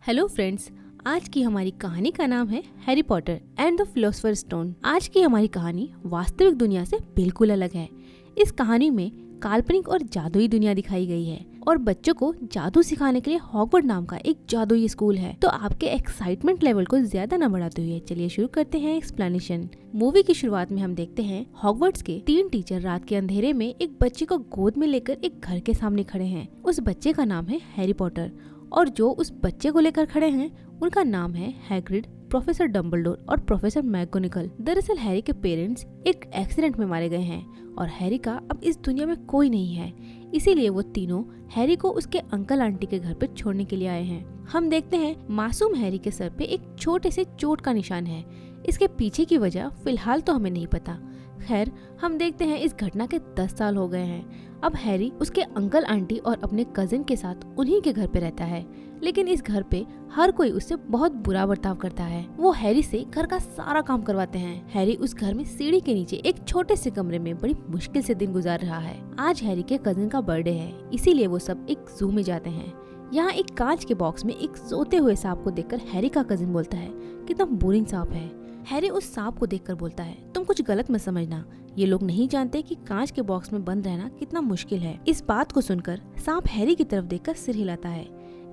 Hello friends, आज की हमारी कहानी का नाम है Harry Potter and the philosopher stone. आज की हमारी कहानी वास्तविक दुनिया से बिल्कुल अलग है। इस कहानी में काल्पनिक और जादुई दुनिया दिखाई गई है और बच्चों को जादू सिखाने के लिए हॉगवर्ड नाम का एक जादुई स्कूल है। तो आपके एक्साइटमेंट लेवल को ज्यादा न बढ़ाते हुए चलिए शुरू करते हैं एक्सप्लेनेशन। मूवी की शुरुआत में हम देखते हैं हॉगवर्ड्स के 3 टीचर रात के अंधेरे में एक बच्चे को गोद में लेकर एक घर के सामने खड़े हैं। उस बच्चे का नाम है हैरी पॉटर और जो उस बच्चे को लेकर खड़े हैं उनका नाम है हैग्रिड, प्रोफेसर डम्बलडोर और प्रोफेसर मैगोनिकल। दरअसल हैरी के पेरेंट्स एक एक्सीडेंट में मारे गए हैं और हैरी का अब इस दुनिया में कोई नहीं है, इसीलिए वो तीनों हैरी को उसके अंकल आंटी के घर पर छोड़ने के लिए आए हैं। हम देखते हैं मासूम हैरी के सर पे एक छोटे से चोट का निशान है। इसके पीछे की वजह फिलहाल तो हमें नहीं पता। खैर, हम देखते हैं इस घटना के 10 साल हो गए हैं। अब हैरी उसके अंकल आंटी और अपने कजिन के साथ उन्हीं के घर पे रहता है, लेकिन इस घर पे हर कोई उससे बहुत बुरा बर्ताव करता है। वो हैरी से घर का सारा काम करवाते हैं। हैरी उस घर में सीढ़ी के नीचे एक छोटे से कमरे में बड़ी मुश्किल से दिन गुजार रहा है। आज हैरी के कजिन का बर्थडे है, इसीलिए वो सब एक जू में जाते हैं। यहाँ एक कांच के बॉक्स में एक सोते हुए सांप को देखकर हैरी का कजिन बोलता है, कितना बोरिंग सांप है। हैरी उस सांप को देखकर बोलता है, तुम कुछ गलत मत समझना, ये लोग नहीं जानते कि कांच के बॉक्स में बंद रहना कितना मुश्किल है। इस बात को सुनकर सांप हैरी की तरफ देखकर सिर हिलाता है।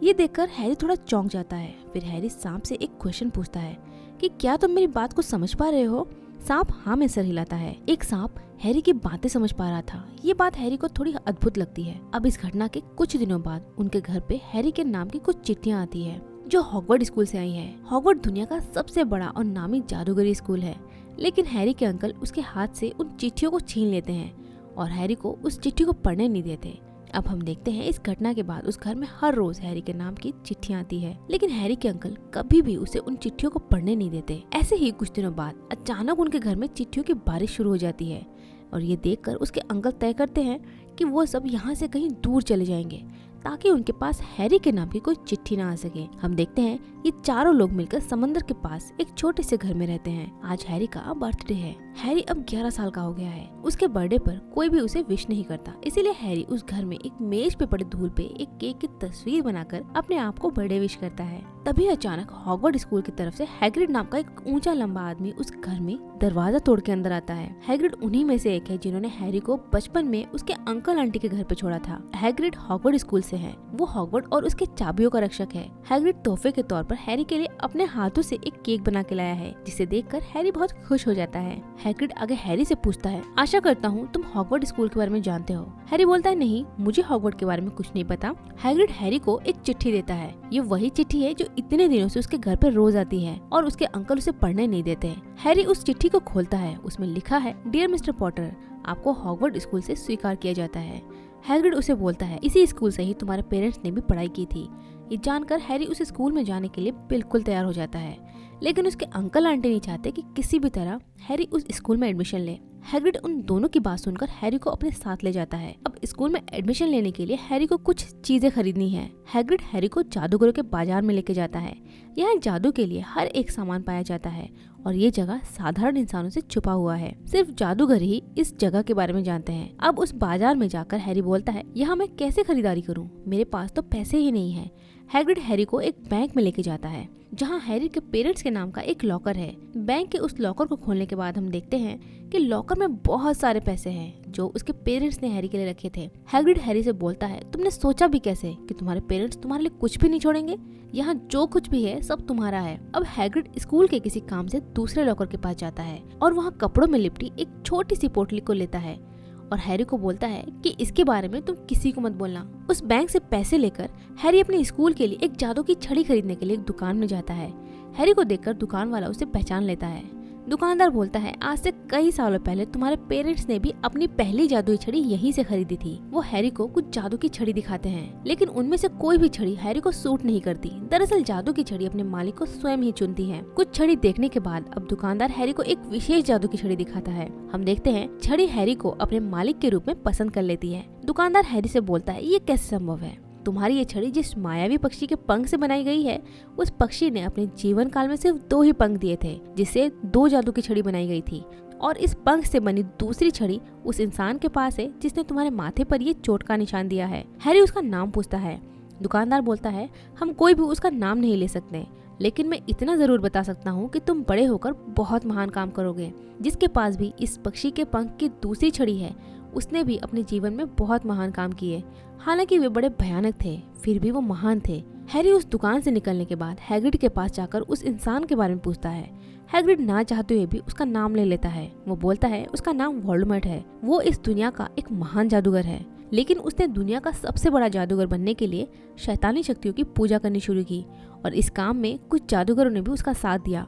ये देखकर हैरी थोड़ा चौंक जाता है। फिर हैरी सांप से एक क्वेश्चन पूछता है कि क्या तुम मेरी बात को समझ पा रहे हो? सांप हाँ में सर हिलाता है। एक सांप हैरी की बातें समझ पा रहा था। ये बात हैरी को थोड़ी अद्भुत लगती है। अब इस घटना के कुछ दिनों बाद उनके घर पे हैरी के नाम की कुछ चिट्ठियाँ आती है जो हॉगवर्ड स्कूल से आई है। हॉगवर्ड दुनिया का सबसे बड़ा और नामी जादूगरी स्कूल है, लेकिन हैरी के अंकल उसके हाथ से उन चिट्ठियों को छीन लेते हैं और हैरी को उस चिट्ठी को पढ़ने नहीं देते। अब हम देखते हैं इस घटना के बाद उस घर में हर रोज हैरी के नाम की चिट्ठियां आती है, लेकिन हैरी के अंकल कभी भी उसे उन चिट्ठियों को पढ़ने नहीं देते। ऐसे ही कुछ दिनों बाद अचानक उनके घर में चिट्ठियों की बारिश शुरू हो जाती है और ये देखकर उसके अंकल तय करते हैं कि वो सब यहाँ से कहीं दूर चले जाएंगे ताकि उनके पास हैरी के नाम की कोई चिट्ठी ना आ सके। हम देखते हैं ये चारों लोग मिलकर समंदर के पास एक छोटे से घर में रहते हैं। आज हैरी का बर्थडे है। हैरी अब 11 साल का हो गया है। उसके बर्थडे पर कोई भी उसे विश नहीं करता, इसीलिए हैरी उस घर में एक मेज पे पड़े धूल पे एक केक की तस्वीर बनाकर अपने आप को बर्थडे विश करता है। तभी अचानक हॉगवर्ड स्कूल की तरफ से हैग्रिड नाम का एक ऊंचा लंबा आदमी उस घर में दरवाजा तोड़ के अंदर आता है। हैग्रिड उन्हीं में से एक है जिन्होंने हैरी को बचपन में उसके अंकल आंटी के घर पे छोड़ा था। हैग्रिड हॉगवर्ड स्कूल से है। वो हॉगवर्ड और उसके चाबियों का रक्षक है। हैग्रिड तोहफे के तौर पर हैरी के लिए अपने हाथों से एक केक बना के लाया है, जिसे देखकर हैरी बहुत खुश हो जाता है। हैग्रिड आगे हैरी से पूछता है, आशा करता हूँ तुम हॉगवर्ड स्कूल के बारे में जानते हो। हैरी बोलता है, नहीं, मुझे हॉगवर्ड के बारे में कुछ नहीं पता। हैग्रिड हैरी को एक चिट्ठी देता है। ये वही चिट्ठी है जो इतने दिनों से उसके घर पे रोज आती है और उसके अंकल उसे पढ़ने नहीं देते। हैरी उस चिट्ठी को खोलता है। उसमें लिखा है, डियर मिस्टर पॉटर, आपको हॉगवर्ड स्कूल से स्वीकार किया जाता है। हैग्रिड उसे बोलता है, इसी स्कूल से ही तुम्हारे पेरेंट्स ने भी पढ़ाई की थी। ये जानकर हैरी उस स्कूल में जाने के लिए बिल्कुल तैयार हो जाता है, लेकिन उसके अंकल आंटी नहीं चाहते कि किसी भी तरह हैरी उस स्कूल में एडमिशन ले। हैग्रिड उन दोनों की बात सुनकर हैरी को अपने साथ ले जाता है। अब स्कूल में एडमिशन लेने के लिए हैरी को कुछ चीजें खरीदनी है। हैग्रिड हैरी को जादूगरों के बाजार में लेके जाता है। यहाँ जादू के लिए हर एक सामान पाया जाता है और ये जगह साधारण इंसानों से छुपा हुआ है। सिर्फ जादूगर ही इस जगह के बारे में जानते हैं। अब उस बाजार में जाकर हैरी बोलता है, यहाँ मैं कैसे खरीदारी करूँ, मेरे पास तो पैसे ही नहीं है। हैग्रिड हैरी को एक बैंक में लेके जाता है जहाँ हैरी के पेरेंट्स के नाम का एक लॉकर है। बैंक के उस लॉकर को खोलने के बाद हम देखते हैं कि लॉकर में बहुत सारे पैसे हैं जो उसके पेरेंट्स ने हैरी के लिए रखे थे। हैग्रिड हैरी से बोलता है, तुमने सोचा भी कैसे कि तुम्हारे पेरेंट्स तुम्हारे लिए कुछ भी नहीं छोड़ेंगे? यहाँ जो कुछ भी है सब तुम्हारा है। अब हैग्रिड स्कूल के किसी काम से दूसरे लॉकर के पास जाता है और वहाँ कपड़ों में लिपटी एक छोटी सी पोटली को लेता है और हैरी को बोलता है कि इसके बारे में तुम किसी को मत बोलना। उस बैंक से पैसे लेकर हैरी अपने स्कूल के लिए एक जादू की छड़ी खरीदने के लिए एक दुकान में जाता है। हैरी को देखकर दुकान वाला उसे पहचान लेता है। दुकानदार बोलता है, आज से कई सालों पहले तुम्हारे पेरेंट्स ने भी अपनी पहली जादुई छड़ी यहीं से खरीदी थी। वो हैरी को कुछ जादू की छड़ी दिखाते हैं, लेकिन उनमें से कोई भी छड़ी हैरी को सूट नहीं करती। दरअसल जादू की छड़ी अपने मालिक को स्वयं ही चुनती है। कुछ छड़ी देखने के बाद अब दुकानदार हैरी को एक विशेष जादू की छड़ी दिखाता है। हम देखते हैं छड़ी हैरी को अपने मालिक के रूप में पसंद कर लेती है। दुकानदार हैरी से बोलता है, ये कैसे संभव है? तुम्हारी ये छड़ी जिस मायावी पक्षी के पंख से बनाई गई है, उस पक्षी ने अपने जीवन काल में सिर्फ 2 ही पंख दिए थे, जिससे 2 जादू की छड़ी बनाई गई थी। और इस पंख से बनी दूसरी छड़ी उस इंसान के पास है जिसने तुम्हारे माथे पर ये चोट का निशान दिया है। हैरी उसका नाम पूछता है। दुकानदार बोलता है, हम कोई भी उसका नाम नहीं ले सकते, लेकिन मैं इतना जरूर बता सकता हूँ कि तुम बड़े होकर बहुत महान काम करोगे। जिसके पास भी इस पक्षी के पंख की दूसरी छड़ी है, उसने भी अपने जीवन में बहुत महान काम किए। हालांकि वे बड़े भयानक थे, फिर भी वो महान थे। हैरी उस दुकान से निकलने के बाद हैग्रिड के पास जाकर उस इंसान के बारे में पूछता है। हैग्रिड ना चाहते हुए भी उसका नाम ले लेता है। वो बोलता है उसका नाम वोल्डेमॉर्ट है। वो इस दुनिया का एक महान जादूगर है, लेकिन उसने दुनिया का सबसे बड़ा जादूगर बनने के लिए शैतानी शक्तियों की पूजा करनी शुरू की, और इस काम में कुछ जादूगरों ने भी उसका साथ दिया।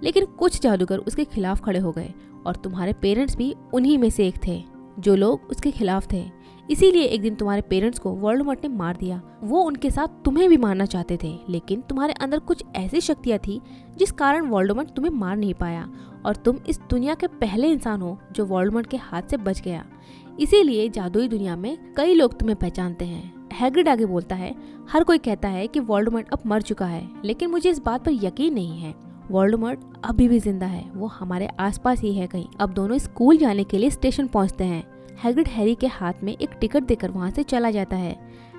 लेकिन कुछ जादूगर उसके खिलाफ खड़े हो गए, और तुम्हारे पेरेंट्स भी उन्हीं में से एक थे जो लोग उसके खिलाफ थे। इसीलिए एक दिन तुम्हारे पेरेंट्स को वोल्डेमॉर्ट ने मार दिया। वो उनके साथ तुम्हें भी मारना चाहते थे, लेकिन तुम्हारे अंदर कुछ ऐसी शक्तियाँ थी जिस कारण वोल्डेमॉर्ट तुम्हें मार नहीं पाया, और तुम इस दुनिया के पहले इंसान हो जो वोल्डेमॉर्ट के हाथ से बच गया। इसीलिए जादुई दुनिया में कई लोग तुम्हें पहचानते हैं। हैग्रिड आगे बोलता है, हर कोई कहता है कि वोल्डेमॉर्ट अब मर चुका है, लेकिन मुझे इस बात पर यकीन नहीं है। वोल्डेमॉर्ट अभी भी जिंदा है, वो हमारे आसपास ही है कहीं। अब दोनों स्कूल जाने के लिए स्टेशन पहुंचते हैं। हैग्रिड हैरी के हाथ में एक टिकट देकर वहां से चला जाता है।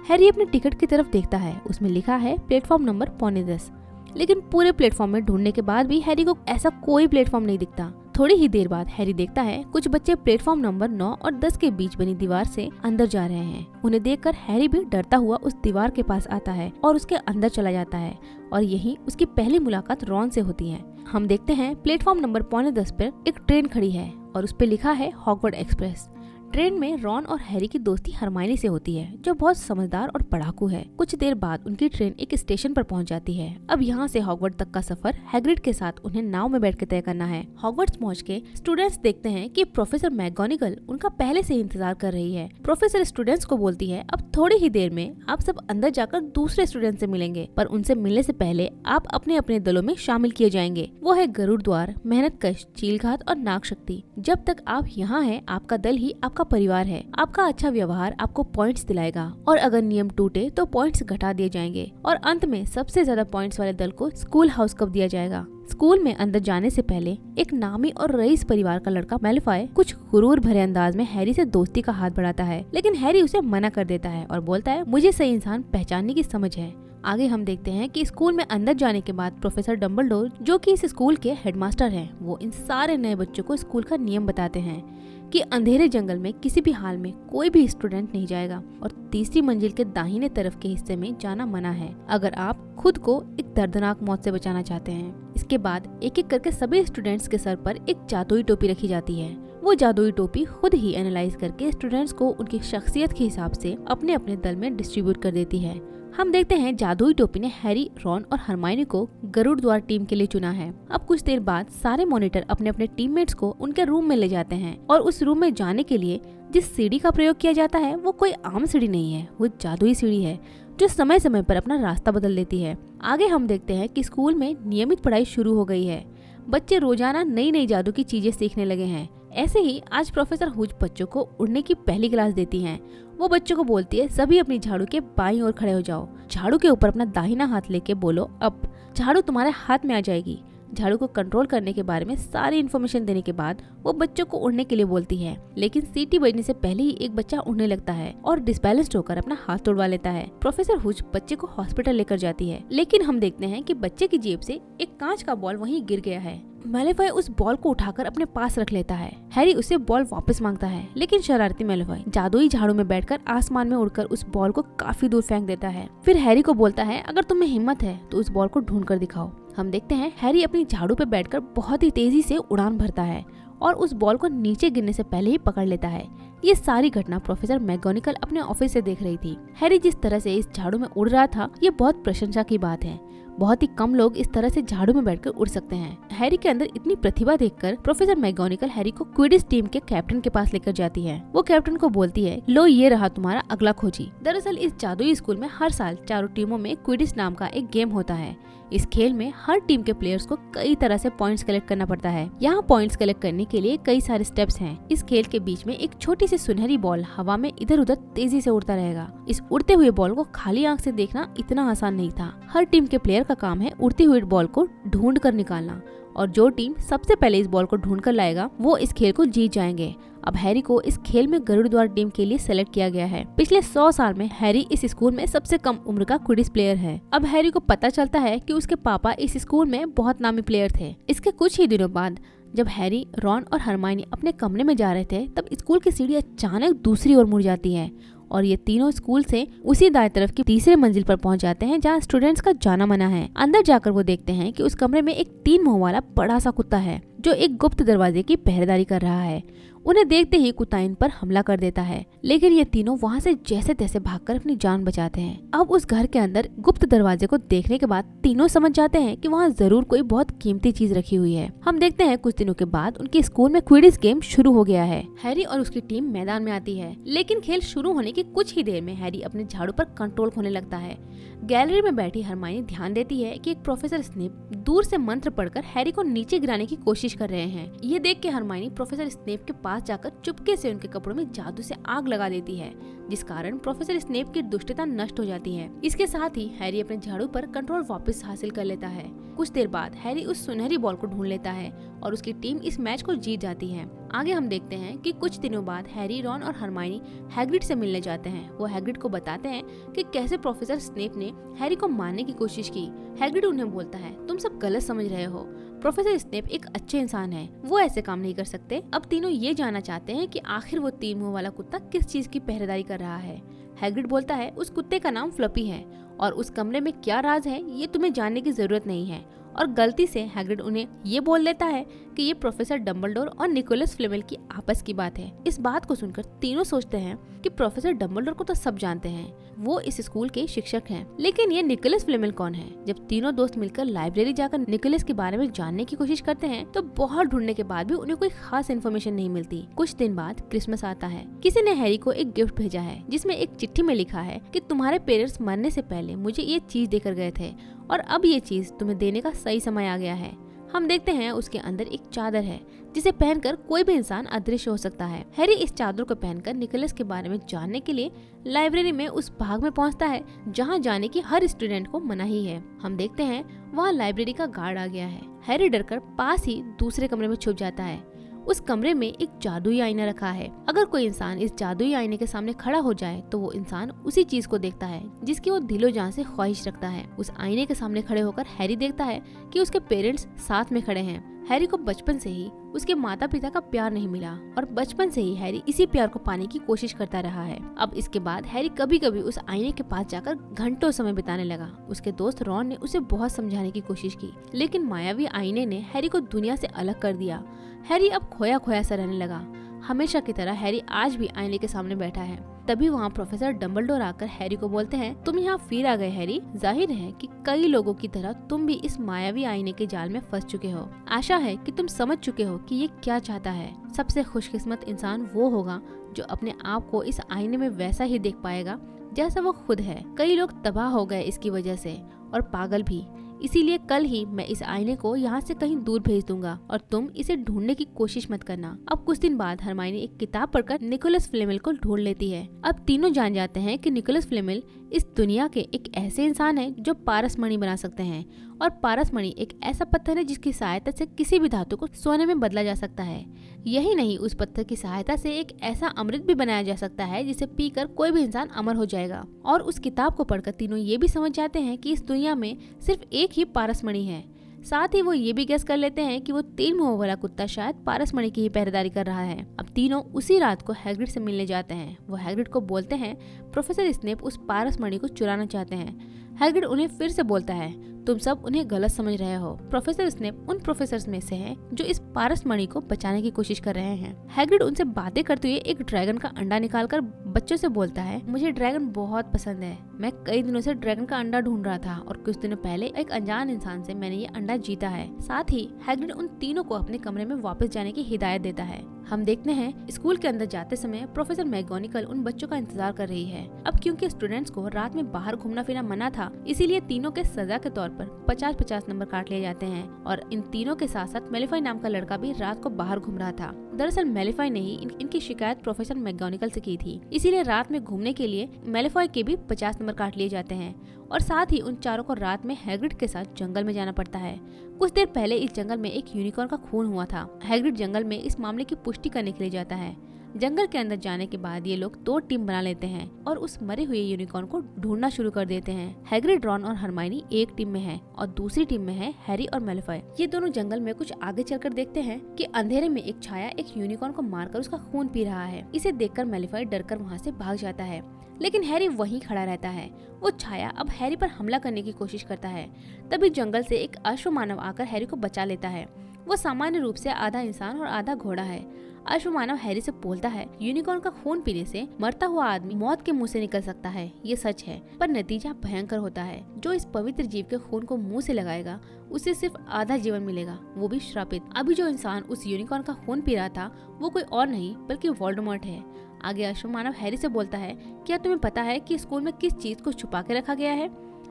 हैरी अपने टिकट की तरफ देखता है, उसमें लिखा है प्लेटफॉर्म नंबर 9:45। लेकिन पूरे प्लेटफॉर्म में ढूंढने के बाद भी हैरी को ऐसा कोई प्लेटफॉर्म नहीं दिखता। थोड़ी ही देर बाद हैरी देखता है कुछ बच्चे प्लेटफॉर्म नंबर 9 और 10 के बीच बनी दीवार से अंदर जा रहे हैं। उन्हें देखकर हैरी भी डरता हुआ उस दीवार के पास आता है और उसके अंदर चला जाता है, और यही उसकी पहली मुलाकात रॉन से होती है। हम देखते हैं प्लेटफॉर्म नंबर 9:45 पर एक ट्रेन खड़ी है और उस पर लिखा है हॉगवर्ट्स एक्सप्रेस। ट्रेन में रॉन और हैरी की दोस्ती हरमाइनी से होती है, जो बहुत समझदार और पढ़ाकू है। कुछ देर बाद उनकी ट्रेन एक स्टेशन पर पहुंच जाती है। अब यहाँ से हॉगवर्ट्स तक का सफर हैग्रिड के साथ उन्हें नाव में बैठ के तय करना है। हॉगवर्ट्स पहुँच के स्टूडेंट्स देखते हैं कि प्रोफेसर मैगोनिगल उनका पहले से इंतजार कर रही है। प्रोफेसर स्टूडेंट्स को बोलती है, अब थोड़ी ही देर में आप सब अंदर जाकर दूसरे स्टूडेंट से मिलेंगे, पर उनसे मिलने से पहले आप अपने अपने दलों में शामिल किए जाएंगे। वो है गरुड़ द्वार, मेहनतकश, चीलघात और नागशक्ति। जब तक आप यहाँ हैं, आपका दल ही आपका परिवार है। आपका अच्छा व्यवहार आपको पॉइंट्स दिलाएगा, और अगर नियम टूटे तो पॉइंट्स घटा दिए जाएंगे, और अंत में सबसे ज्यादा पॉइंट्स वाले दल को स्कूल हाउस कप दिया जाएगा। स्कूल में अंदर जाने से पहले एक नामी और रईस परिवार का लड़का मैलेफॉय कुछ गुरूर भरे अंदाज में हैरी से दोस्ती का हाथ बढ़ाता है, लेकिन हैरी उसे मना कर देता है और बोलता है, मुझे सही इंसान पहचानने की समझ है। आगे हम देखते हैं कि स्कूल में अंदर जाने के बाद प्रोफेसर डम्बलडोर, जो कि इस स्कूल के हेडमास्टर हैं, वो इन सारे नए बच्चों को स्कूल का नियम बताते हैं कि अंधेरे जंगल में किसी भी हाल में कोई भी स्टूडेंट नहीं जाएगा, और तीसरी मंजिल के दाहिने तरफ के हिस्से में जाना मना है, अगर आप खुद को एक दर्दनाक मौत से बचाना चाहते हैं। इसके बाद एक एक करके सभी स्टूडेंट्स के सर पर एक जादुई टोपी रखी जाती है। वो जादुई टोपी खुद ही एनालाइज करके स्टूडेंट्स को उनकी शख्सियत के हिसाब से अपने अपने दल में डिस्ट्रीब्यूट कर देती है। हम देखते हैं जादुई टोपी ने हैरी, रॉन और हरमाइनी को गरुड़ द्वार टीम के लिए चुना है। अब कुछ देर बाद सारे मॉनिटर अपने अपने टीममेट्स को उनके रूम में ले जाते हैं, और उस रूम में जाने के लिए जिस सीढ़ी का प्रयोग किया जाता है वो कोई आम सीढ़ी नहीं है, वो जादुई सीढ़ी है जो समय समय पर अपना रास्ता बदल देती है। आगे हम देखते हैं कि स्कूल में नियमित पढ़ाई शुरू हो गई है। बच्चे रोजाना नई नई जादू की चीजें सीखने लगे हैं। ऐसे ही आज प्रोफेसर हुज बच्चों को उड़ने की पहली क्लास देती हैं। वो बच्चों को बोलती है, सभी अपनी झाड़ू के बाईं ओर खड़े हो जाओ, झाड़ू के ऊपर अपना दाहिना हाथ लेके बोलो अप। झाड़ू तुम्हारे हाथ में आ जाएगी। झाड़ू को कंट्रोल करने के बारे में सारी इन्फॉर्मेशन देने के बाद वो बच्चों को उड़ने के लिए बोलती है, लेकिन सीटी बजने से पहले ही एक बच्चा उड़ने लगता है और डिसबैलेंस्ड होकर अपना हाथ तोड़वा लेता है। प्रोफेसर हुज बच्चे को हॉस्पिटल लेकर जाती है, लेकिन हम देखते हैं कि बच्चे की जेब से एक कांच का बॉल वहीं गिर गया है। मैलेफॉय उस बॉल को उठाकर अपने पास रख लेता है। हैरी उससे बॉल वापस मांगता है, लेकिन शरारती मैलेफॉय जादुई झाड़ू में बैठकर आसमान में उड़कर उस बॉल को काफी दूर फेंक देता है। फिर हैरी को बोलता है, अगर तुम्हें हिम्मत है तो उस बॉल को ढूंढ कर दिखाओ। हम देखते हैं हैरी अपनी झाड़ू पे बैठकर बहुत ही तेजी से उड़ान भरता है और उस बॉल को नीचे गिरने से पहले ही पकड़ लेता है। ये सारी घटना प्रोफेसर मैगोनिकल अपने ऑफिस से देख रही थी। हैरी जिस तरह से इस झाड़ू में उड़ रहा था, ये बहुत प्रशंसा की बात है। बहुत ही कम लोग इस तरह से झाड़ू में बैठकर उड़ सकते हैं। हैरी के अंदर इतनी प्रतिभा देखकर प्रोफेसर मैगोनिकल हैरी को क्विडिच टीम के कैप्टन के पास लेकर जाती है। वो कैप्टन को बोलती है, लो ये रहा तुम्हारा अगला खोजी। दरअसल इस जादुई स्कूल में हर साल चारों टीमों में क्विडिच नाम का एक गेम होता है। इस खेल में हर टीम के प्लेयर्स को कई तरह से पॉइंट्स कलेक्ट करना पड़ता है। यहाँ पॉइंट्स कलेक्ट करने के लिए कई सारे स्टेप्स हैं। इस खेल के बीच में एक छोटी सी सुनहरी बॉल हवा में इधर उधर तेजी से उड़ता रहेगा। इस उड़ते हुए बॉल को खाली आंख से देखना इतना आसान नहीं था। हर टीम के प्लेयर का काम है उड़ती हुई बॉल को ढूंढ कर निकालना, और जो टीम सबसे पहले इस बॉल को ढूंढ कर लाएगा वो इस खेल को जीत जाएंगे। अब हैरी को इस खेल में गरुड़ द्वार टीम के लिए सेलेक्ट किया गया है। पिछले 100 साल में हैरी इस स्कूल में सबसे कम उम्र का क्विडिच प्लेयर है। अब हैरी को पता चलता है कि उसके पापा इस स्कूल में बहुत नामी प्लेयर थे। इसके कुछ ही दिनों बाद जब हैरी, रॉन और हरमाइनी अपने कमरे में जा रहे थे, तब स्कूल की सीढ़ी अचानक दूसरी ओर मुड़ जाती है और ये तीनों स्कूल से उसी दाएं तरफ की तीसरे मंजिल पर पहुंच जाते हैं जहां स्टूडेंट्स का जाना मना है। अंदर जाकर वो देखते हैं कि उस कमरे में एक 3 मुंह वाला बड़ा सा कुत्ता है जो एक गुप्त दरवाजे की पहरेदारी कर रहा है। उन्हें देखते ही कुत्ता इन पर हमला कर देता है, लेकिन ये तीनों वहाँ से जैसे तैसे भागकर अपनी जान बचाते हैं। अब उस घर के अंदर गुप्त दरवाजे को देखने के बाद तीनों समझ जाते हैं कि वहाँ जरूर कोई बहुत कीमती चीज रखी हुई है। हम देखते हैं कुछ दिनों के बाद उनके स्कूल में क्विडिच गेम शुरू हो गया है। हैरी और उसकी टीम मैदान में आती है, लेकिन खेल शुरू होने की कुछ ही देर में हैरी अपने झाड़ू पर कंट्रोल खोने लगता है। गैलरी में बैठी हरमाइनी ध्यान देती है कि एक प्रोफेसर स्नेप दूर से मंत्र पढ़कर हैरी को नीचे गिराने की कोशिश कर रहे हैं। ये देख के हरमाइनी प्रोफेसर स्नेप के पास जाकर चुपके से उनके कपड़ों में जादू से आग लगा देती है, जिस कारण प्रोफेसर स्नेप की दुष्टता नष्ट हो जाती है। इसके साथ ही हैरी अपने झाड़ू पर कंट्रोल वापस हासिल कर लेता है। कुछ देर बाद हैरी उस सुनहरी बॉल को ढूंढ लेता है और उसकी टीम इस मैच को जीत जाती है। आगे हम देखते हैं कि कुछ दिनों बाद हैरी, रॉन और हरमाइनी हैग्रिड से मिलने जाते हैं। वो हैग्रिड को बताते हैं कि कैसे प्रोफेसर स्नेप ने हैरी को मारने की कोशिश की। हैग्रिड उन्हें बोलता है, तुम सब गलत समझ रहे हो, प्रोफेसर स्नेप एक अच्छे इंसान है, वो ऐसे काम नहीं कर सकते। अब तीनों ये जानना चाहते हैं कि आखिर वो 3 मुंह वाला कुत्ता किस चीज की पहरेदारी कर रहा है। हैग्रिड बोलता है, उस कुत्ते का नाम फ्लफी है और उस कमरे में क्या राज है ये तुम्हें जानने की जरूरत नहीं है। और गलती से हैग्रिड उन्हें ये बोल देता है कि ये प्रोफेसर डम्बलडोर और निकोलस फ्लेमिल की आपस की बात है। इस बात को सुनकर तीनों सोचते हैं कि प्रोफेसर डम्बलडोर को तो सब जानते हैं, वो इस स्कूल के शिक्षक हैं, लेकिन ये निकोलस फ्लेमिल कौन है। जब तीनों दोस्त मिलकर लाइब्रेरी जाकर निकोलस के बारे में जानने की कोशिश करते हैं तो बहुत ढूंढने के बाद भी उन्हें कोई खास इन्फॉर्मेशन नहीं मिलती। कुछ दिन बाद क्रिसमस आता है। किसी ने हैरी को एक गिफ्ट भेजा है जिसमें एक चिट्ठी में लिखा है कि तुम्हारे पेरेंट्स मरने से पहले मुझे ये चीज देकर गए थे और अब ये चीज तुम्हें देने का सही समय आ गया है। हम देखते हैं उसके अंदर एक चादर है जिसे पहनकर कोई भी इंसान अदृश्य हो सकता है। हैरी इस चादर को पहनकर निकोलस के बारे में जानने के लिए लाइब्रेरी में उस भाग में पहुंचता है जहां जाने की हर स्टूडेंट को मनाही है। हम देखते हैं वहां लाइब्रेरी का गार्ड आ गया है। हैरी डरकर पास ही दूसरे कमरे में छुप जाता है। उस कमरे में एक जादुई आईना रखा है। अगर कोई इंसान इस जादुई आईने के सामने खड़ा हो जाए तो वो इंसान उसी चीज को देखता है जिसकी वो दिलो जान से ख्वाहिश रखता है। उस आईने के सामने खड़े होकर हैरी देखता है कि उसके पेरेंट्स साथ में खड़े हैं। हैरी को बचपन से ही उसके माता पिता का प्यार नहीं मिला और बचपन से ही हैरी इसी प्यार को पाने की कोशिश करता रहा है। अब इसके बाद हैरी कभी कभी उस आईने के पास जाकर घंटों समय बिताने लगा। उसके दोस्त रॉन ने उसे बहुत समझाने की कोशिश की, लेकिन मायावी आईने ने हैरी को दुनिया से अलग कर दिया। हैरी अब खोया खोया सा रहने लगा। हमेशा की तरह हैरी आज भी आईने के सामने बैठा है। तभी वहाँ प्रोफेसर डम्बलडोर आकर हैरी को बोलते हैं, तुम यहाँ फिर आ गए हैरी। जाहिर है कि कई लोगों की तरह तुम भी इस मायावी आईने के जाल में फंस चुके हो। आशा है कि तुम समझ चुके हो कि ये क्या चाहता है। सबसे खुशकिस्मत इंसान वो होगा जो अपने आप को इस आईने में वैसा ही देख पाएगा जैसा वो खुद है। कई लोग तबाह हो गए इसकी वजह से और पागल भी। इसीलिए कल ही मैं इस आईने को यहाँ से कहीं दूर भेज दूंगा और तुम इसे ढूंढने की कोशिश मत करना। अब कुछ दिन बाद हरमाइनी एक किताब पढ़कर निकोलस फ्लेमिल को ढूंढ लेती है। अब तीनों जान जाते हैं कि निकोलस फ्लेमिल इस दुनिया के एक ऐसे इंसान हैं जो पारसमणि बना सकते हैं और पारसमणि एक ऐसा पत्थर है जिसकी सहायता से किसी भी धातु को सोने में बदला जा सकता है। यही नहीं, उस पत्थर की सहायता से एक ऐसा अमृत भी बनाया जा सकता है जिसे पीकर कोई भी इंसान अमर हो जाएगा। और उस किताब को पढ़कर तीनों ये भी समझ जाते हैं कि इस दुनिया में सिर्फ एक ही पारसमणि है। साथ ही वो ये भी गेस कर लेते हैं कि वो 3 मुंह वाला कुत्ता शायद पारसमणि की ही पहरेदारी कर रहा है। अब तीनों उसी रात को हैग्रिड से मिलने जाते हैं। वो हैग्रिड को बोलते हैं प्रोफेसर स्नेप उस पारसमणि को चुराना चाहते हैं। हैग्रिड उन्हें फिर से बोलता है, तुम सब उन्हें गलत समझ रहे हो। प्रोफेसर स्नेप उन प्रोफेसर्स में से हैं जो इस पारसमणि को बचाने की कोशिश कर रहे हैं। हैग्रिड उनसे बातें करते हुए एक ड्रैगन का अंडा निकालकर बच्चों से बोलता है, मुझे ड्रैगन बहुत पसंद है। मैं कई दिनों से ड्रैगन का अंडा ढूंढ रहा था और कुछ दिनों पहले एक अनजान इंसान से मैंने ये अंडा जीता है। साथ ही हैग्रिड उन तीनों को अपने कमरे में वापस जाने की हिदायत देता है। हम देखते हैं स्कूल के अंदर जाते समय प्रोफेसर मैगोनिकल उन बच्चों का इंतजार कर रही है। अब क्योंकि स्टूडेंट्स को रात में बाहर घूमना फिरना मना था, इसीलिए तीनों के सजा के तौर पर 50-50 नंबर काट लिए जाते हैं। और इन तीनों के साथ साथ मेलिफाई नाम का लड़का भी रात को बाहर घूम रहा था। दरअसल मेलिफाई ने ही इनकी शिकायत प्रोफेसर मैगोनिकल से की थी, इसीलिए रात में घूमने के लिए मेलिफाई के भी 50 नंबर काट लिए जाते हैं। और साथ ही उन चारों को रात में हैग्रिड के साथ जंगल में जाना पड़ता है। कुछ देर पहले इस जंगल में एक यूनिकॉर्न का खून हुआ था। हैग्रिड जंगल में इस मामले की पुष्टि करने के लिए जाता है। जंगल के अंदर जाने के बाद ये लोग 2 टीम बना लेते हैं और उस मरे हुए यूनिकॉर्न को ढूंढना शुरू कर देते हैं। हैग्रिड, रॉन और हरमाइनी एक टीम में है और दूसरी टीम में है हैरी और मैलफॉय। ये दोनों जंगल में कुछ आगे चलकर देखते हैं कि अंधेरे में एक छाया एक यूनिकॉर्न को मारकर उसका खून पी रहा है। इसे देखकर मैलफॉय डरकर वहाँ से भाग जाता है, लेकिन हैरी वहीं खड़ा रहता है। वो छाया अब हैरी पर हमला करने की कोशिश करता है। तभी जंगल से एक अश्वमानव आकर हैरी को बचा लेता है। वो सामान्य रूप से आधा इंसान और आधा घोड़ा है। अश्वमानव हैरी से बोलता है, यूनिकॉर्न का खून पीने से मरता हुआ आदमी मौत के मुंह से निकल सकता है, ये सच है, पर नतीजा भयंकर होता है। जो इस पवित्र जीव के खून को मुंह से लगाएगा उसे सिर्फ आधा जीवन मिलेगा, वो भी श्रापित। अभी जो इंसान उस यूनिकॉर्न का खून पी रहा था वो कोई और नहीं बल्कि वोल्डेमॉर्ट है। आगे अश्वमानव हैरी से बोलता है, क्या तुम्हें पता है कि स्कूल में किस चीज को छुपा के रखा गया है?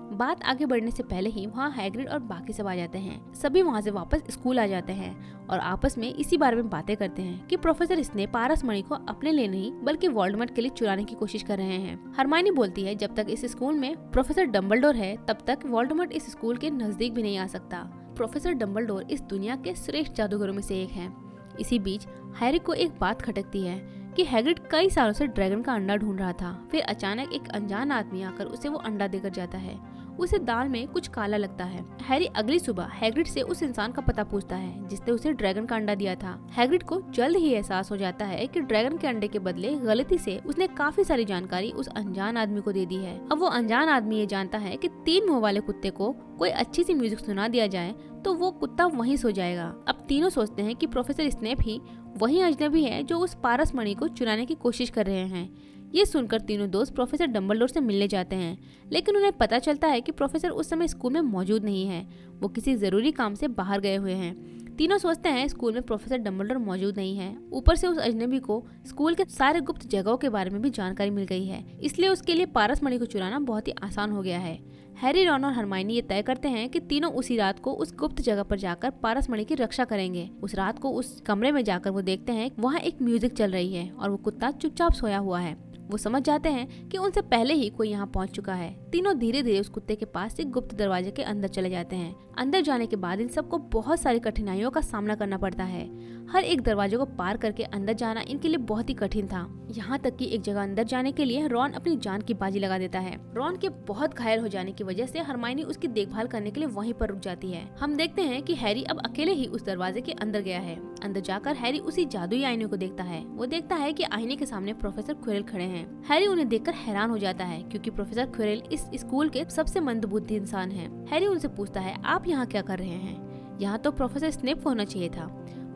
बात आगे बढ़ने से पहले ही वहाँ हैग्रिड और बाकी सब आ जाते हैं। सभी वहाँ से वापस स्कूल आ जाते हैं और आपस में इसी बारे में बातें करते हैं कि प्रोफेसर स्नेप पारस मणि को अपने लिए नहीं बल्कि वोल्डेमॉर्ट के लिए चुराने की कोशिश कर रहे हैं। हरमाइनी बोलती है, जब तक इस स्कूल में प्रोफेसर डम्बलडोर है तब तक वोल्डेमॉर्ट इस स्कूल के नजदीक भी नहीं आ सकता। प्रोफेसर डम्बलडोर इस दुनिया के श्रेष्ठ जादूगरों में से एक है। इसी बीच हैरी को एक बात खटकती है कि हैग्रिड कई सालों से ड्रैगन का अंडा ढूंढ रहा था। फिर अचानक एक अनजान आदमी आकर उसे वो अंडा देकर जाता है। उसे दाल में कुछ काला लगता है। हैरी अगली सुबह हैग्रिड से उस इंसान का पता पूछता है जिसने उसे ड्रैगन का अंडा दिया था। हैग्रिड को जल्द ही एहसास हो जाता है कि ड्रैगन के अंडे के बदले गलती से उसने काफी सारी जानकारी उस अनजान आदमी को दे दी है। अब वो अनजान आदमी ये जानता है कि 3 मुंह वाले कुत्ते को कोई अच्छी सी म्यूजिक सुना दिया जाए तो वो कुत्ता वहीं सो जाएगा। अब तीनों सोचते हैं कि प्रोफेसर स्नेप ही वही अजनबी है जो उस पारस मणि को चुराने की कोशिश कर रहे हैं। ये सुनकर तीनों दोस्त प्रोफेसर डम्बलडोर से मिलने जाते हैं, लेकिन उन्हें पता चलता है कि प्रोफेसर उस समय स्कूल में मौजूद नहीं है, वो किसी जरूरी काम से बाहर गए हुए हैं। तीनों सोचते हैं स्कूल में प्रोफेसर डम्बलडोर मौजूद नहीं है। ऊपर से उस अजनबी को स्कूल के सारे गुप्त जगहों के बारे में भी जानकारी मिल गई है, इसलिए उसके लिए पारस मणि को चुराना बहुत ही आसान हो गया है। हैरी, रॉन और हरमाइनी ये तय करते हैं कि तीनों उसी रात को उस गुप्त जगह पर जाकर पारस मणि की रक्षा करेंगे। उस रात को उस कमरे में जाकर वो देखते हैं वहाँ एक म्यूजिक चल रही है और वो कुत्ता चुपचाप सोया हुआ है। वो समझ जाते हैं कि उनसे पहले ही कोई यहाँ पहुँच चुका है। तीनों धीरे धीरे उस कुत्ते के पास से गुप्त दरवाजे के अंदर चले जाते हैं। अंदर जाने के बाद इन सबको बहुत सारी कठिनाइयों का सामना करना पड़ता है। हर एक दरवाजे को पार करके अंदर जाना इनके लिए बहुत ही कठिन था। यहाँ तक कि एक जगह अंदर जाने के लिए रॉन अपनी जान की बाजी लगा देता है। रॉन के बहुत घायल हो जाने की वजह से हरमाइनी उसकी देखभाल करने के लिए वहीं पर रुक जाती है। हम देखते हैं कि हैरी अब अकेले ही उस दरवाजे के अंदर गया है। अंदर जाकर हैरी उसी जादुई आईने को देखता है। वो देखता है कि आईने के सामने प्रोफेसर क्विरल खड़े हैं। हैरी उन्हें देखकर हैरान हो जाता है क्योंकि प्रोफेसर क्विरल इस स्कूल के सबसे मंदबुद्धि इंसान हैं। हैरी उनसे पूछता है, आप यहाँ क्या कर रहे हैं? यहाँ तो प्रोफेसर स्नेप को होना चाहिए था।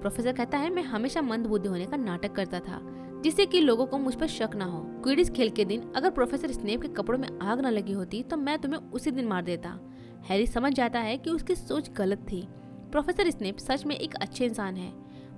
प्रोफेसर कहता है, मैं हमेशा मंदबुद्धि होने का नाटक करता था जिससे कि लोगों को मुझ पर शक न हो। क्विडिच खेल के दिन अगर प्रोफेसर स्नेप के कपड़ों में आग न लगी होती तो मैं तुम्हें उसी दिन मार देता। हैरी समझ जाता है कि उसकी सोच गलत थी। प्रोफेसर स्नेप सच में एक अच्छे इंसान है।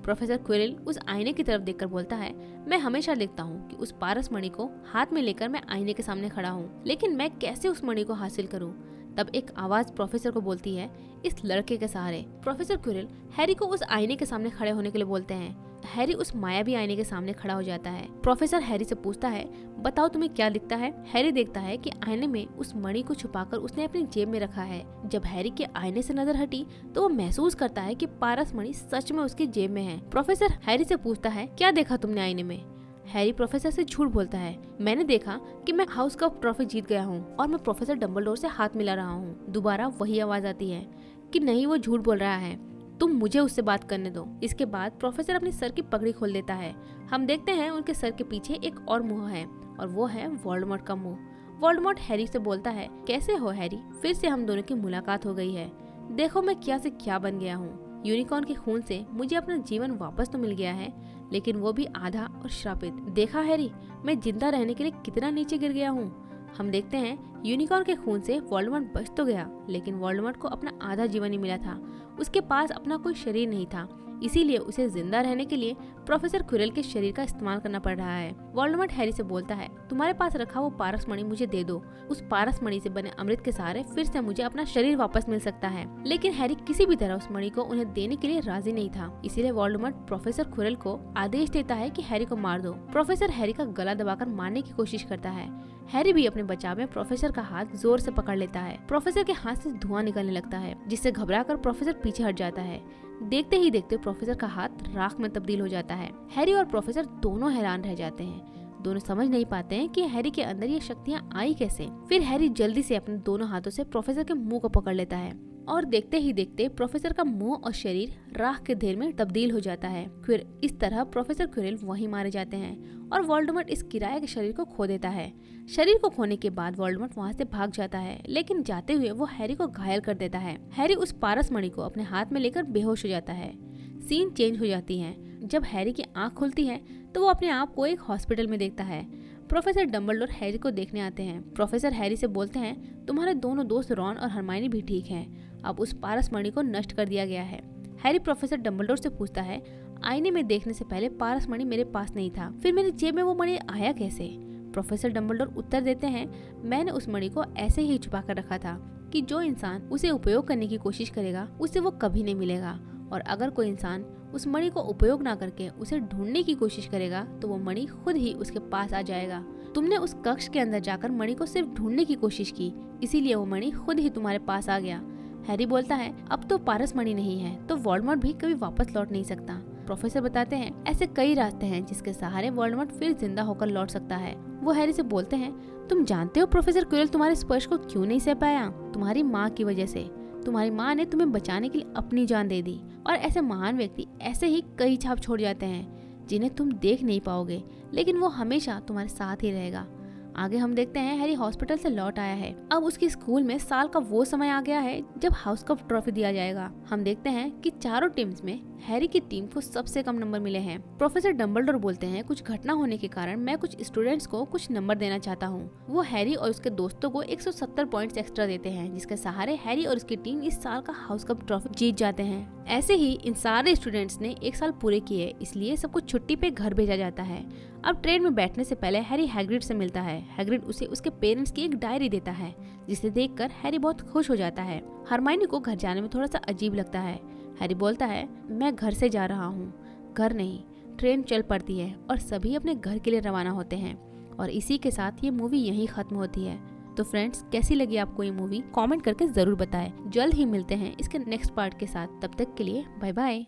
प्रोफेसर क्विरल उस आईने की तरफ देखकर बोलता है, मैं हमेशा देखता हूँ कि उस पारस मणि को हाथ में लेकर मैं आईने के सामने खड़ा हूँ, लेकिन मैं कैसे उस मणि को हासिल करूँ? तब एक आवाज प्रोफेसर को बोलती है, इस लड़के के सहारे। प्रोफेसर क्विरल हैरी को उस आईने के सामने खड़े होने के लिए बोलते हैं। हैरी उस मायावी आईने के सामने खड़ा हो जाता है। प्रोफेसर हैरी से पूछता है, बताओ तुम्हें क्या दिखता है? हैरी देखता है कि आईने में उस मणि को छुपाकर उसने अपनी जेब में रखा है। जब हैरी के आईने से नजर हटी तो वो महसूस करता है कि पारस मणि सच में उसकी जेब में है। प्रोफेसर हैरी से पूछता है, क्या देखा तुमने आईने में? हैरी प्रोफेसर से झूठ बोलता है, मैंने देखा कि मैं हाउस कप ट्रॉफी जीत गया हूँ और मैं प्रोफेसर डम्बलडोर से हाथ मिला रहा हूँ। दोबारा वही आवाज आती है कि नहीं, वो झूठ बोल रहा है, तुम मुझे उससे बात करने दो। इसके बाद प्रोफेसर अपनी सर की पगड़ी खोल देता है। हम देखते हैं उनके सर के पीछे एक और मुंह है और वो है वोल्डेमॉर्ट का मुंह। वोल्डेमॉर्ट हैरी से बोलता है, कैसे हो हैरी? फिर से हम दोनों की मुलाकात हो गई है। देखो मैं क्या से क्या बन गया हूँ। यूनिकॉर्न के खून से मुझे अपना जीवन वापस तो मिल गया है, लेकिन वो भी आधा और श्रापित। देखा हैरी, मैं जिंदा रहने के लिए कितना नीचे गिर गया हूँ। हम देखते हैं यूनिकॉर्न के खून से वोल्डेमॉर्ट बच तो गया, लेकिन वोल्डेमॉर्ट को अपना आधा जीवन ही मिला था। उसके पास अपना कोई शरीर नहीं था, इसीलिए उसे जिंदा रहने के लिए प्रोफेसर क्विरल के शरीर का इस्तेमाल करना पड़ रहा है। वोल्डेमॉर्ट हैरी से बोलता है, तुम्हारे पास रखा वो पारस मणि मुझे दे दो। उस पारस मणि से बने अमृत के सहारे फिर से मुझे अपना शरीर वापस मिल सकता है। लेकिन हैरी किसी भी तरह उस मणि को उन्हें देने के लिए राजी नहीं था। इसीलिए वोल्डेमॉर्ट प्रोफेसर क्विरल को आदेश देता है कि हैरी को मार दो। प्रोफेसर हैरी का गला दबाकर मारने की कोशिश करता है। हैरी भी अपने बचाव में प्रोफेसर का हाथ जोर से पकड़ लेता है। प्रोफेसर के हाथ से धुआं निकलने लगता है, जिससे घबराकर प्रोफेसर पीछे हट जाता है। देखते ही देखते प्रोफेसर का हाथ राख में तब्दील हो जाता है। हैरी और प्रोफेसर दोनों हैरान रह जाते हैं। दोनों समझ नहीं पाते हैं कि हैरी के अंदर ये शक्तियाँ आई कैसे। फिर हैरी जल्दी से अपने दोनों हाथों से प्रोफेसर के मुंह को पकड़ लेता है और देखते ही देखते प्रोफेसर का मुंह और शरीर राख के ढेर में तब्दील हो जाता है। फिर इस तरह प्रोफेसर क्विरेल वहीं मारे जाते हैं और वोल्डेमॉर्ट इस किराए के शरीर को खो देता है। शरीर को खोने के बाद वोल्डेमॉर्ट वहाँ से भाग जाता है, लेकिन जाते हुए वो हैरी को घायल कर देता है। हैरी उस पारस मणि को अपने हाथ में लेकर बेहोश हो जाता है। सीन चेंज हो जाती है। जब हैरी की आंख खुलती है तो वो अपने आप को एक हॉस्पिटल में देखता है। प्रोफेसर डंबलडोर हैरी को देखने आते हैं। प्रोफेसर हैरी से बोलते हैं, तुम्हारे दोनों दोस्त रॉन और हरमाइनी भी ठीक हैं। अब उस पारस मणि को नष्ट कर दिया गया है। हैरी प्रोफेसर डंबलडोर से पूछता है, आईने में देखने से पहले पारस मणि मेरे पास नहीं था, फिर मेरी जेब में वो मणि आया कैसे? प्रोफेसर डंबलडोर उत्तर देते हैं, मैंने उस मणि को ऐसे ही छुपा कर रखा था कि जो इंसान उसे उपयोग करने की कोशिश करेगा उसे वो कभी नहीं मिलेगा, और अगर कोई इंसान उस मणि को उपयोग ना करके उसे ढूंढने की कोशिश करेगा तो वो मणि खुद ही उसके पास आ जाएगा। तुमने उस कक्ष के अंदर जाकर मणि को सिर्फ ढूंढने की कोशिश की, इसीलिए वो मणि खुद ही तुम्हारे पास आ गया। हैरी बोलता है, अब तो पारस मणि नहीं है तो वोल्डेमॉर्ट भी कभी वापस लौट नहीं सकता। प्रोफेसर बताते हैं, ऐसे कई रास्ते हैं जिसके सहारे वोल्डेमॉर्ट फिर जिंदा होकर लौट सकता है। वो हैरी से बोलते हैं, तुम जानते हो प्रोफेसर क्विरेल तुम्हारे स्पर्श को क्यों नहीं सह पाया? तुम्हारी माँ की वजह से। तुम्हारी माँ ने तुम्हें बचाने के लिए अपनी जान दे दी, और ऐसे महान व्यक्ति ऐसे ही कई छाप छोड़ जाते हैं जिन्हें तुम देख नहीं पाओगे, लेकिन वो हमेशा तुम्हारे साथ ही रहेगा। आगे हम देखते हैं हैरी हॉस्पिटल से लौट आया है। अब उसके स्कूल में साल का वो समय आ गया है जब हाउस कप ट्रॉफी दिया जाएगा। हम देखते हैं कि चारों टीम्स में हैरी की टीम को सबसे कम नंबर मिले हैं। प्रोफेसर डंबलडोर बोलते हैं, कुछ घटना होने के कारण मैं कुछ स्टूडेंट्स को कुछ नंबर देना चाहता हूँ। वो हैरी और उसके दोस्तों को 170 पॉइंट्स एक्स्ट्रा देते हैं, जिसके सहारे हैरी और उसकी टीम इस साल का हाउस कप ट्रॉफी जीत जाते हैं। ऐसे ही इन सारे स्टूडेंट्स ने 1 साल पूरे किए, इसलिए सबको छुट्टी पे घर भेजा जाता है। अब ट्रेन में बैठने से पहले हैरी हैग्रिड से मिलता है। हैग्रिड उसे उसके पेरेंट्स की एक डायरी देता है, जिसे देखकर हैरी बहुत खुश हो जाता है। हरमाइनी को घर जाने में थोड़ा सा अजीब लगता है। हैरी बोलता है, मैं घर से जा रहा हूँ। घर नहीं, ट्रेन चल पड़ती है और सभी अपने घर के लिए रवाना होते हैं। और इसी के साथ ये मूवी यहीं खत्म होती है। तो फ्रेंड्स, कैसी लगी आपको ये मूवी? कमेंट करके जरूर बताएं। जल्द ही मिलते हैं इसके नेक्स्ट पार्ट के साथ। तब तक के लिए बाय बाय।